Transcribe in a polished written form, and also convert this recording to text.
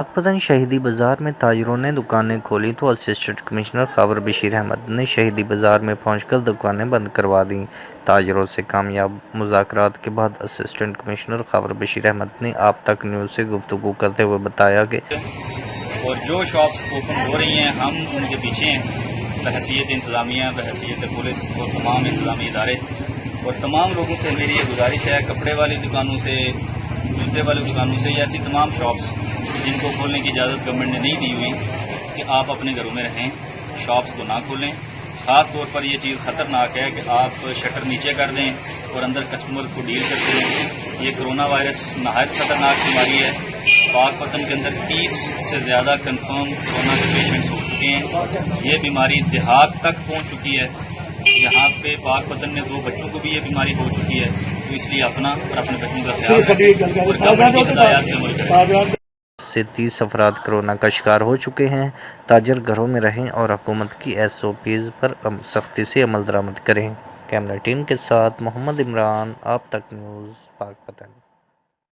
پاکپتن شہیدی بازار میں تاجروں نے دکانیں کھولیں تو اسسٹنٹ کمشنر خاور بشیر احمد نے شہیدی بازار میں پہنچ کر دکانیں بند کروا دیں۔ تاجروں سے کامیاب مذاکرات کے بعد اسسٹنٹ کمشنر خاور بشیر احمد نے آپ تک نیوز سے گفتگو کرتے ہوئے بتایا کہ اور جو شاپس اوپن ہو رہی ہیں ہم ان کے پیچھے ہیں بحیثیت انتظامیہ، بحیثیت پولیس اور تمام انتظامی ادارے، اور تمام لوگوں سے میری یہ گزارش ہے، کپڑے والی دکانوں سے، جوتے والی دکانوں سے، یا ایسی تمام شاپس جن کو کھولنے کی اجازت گورنمنٹ نے نہیں دی ہوئی، کہ آپ اپنے گھروں میں رہیں، شاپس کو نہ کھولیں۔ خاص طور پر یہ چیز خطرناک ہے کہ آپ شٹر نیچے کر دیں اور اندر کسٹمرز کو ڈیل کرتے ہیں۔ یہ کرونا وائرس نہایت خطرناک بیماری ہے۔ پاکپتن کے اندر 30 سے زیادہ کنفرم کورونا کے پیشنٹس ہو چکے ہیں۔ یہ بیماری دیہات تک پہنچ چکی ہے۔ یہاں پہ پاکپتن میں 2 بچوں کو بھی یہ بیماری ہو چکی ہے، تو اس لیے اپنا اور اپنے بچوں کا خیال رکھیں اور گورنمنٹ کی ہدایات پہ عمل کریں۔ سے 30 افراد کورونا کا شکار ہو چکے ہیں۔ تاجر گھروں میں رہیں اور حکومت کی SOPs پر سختی سے عمل درآمد کریں۔ کیمرہ ٹیم کے ساتھ محمد عمران، آپ تک نیوز، پاکپتن۔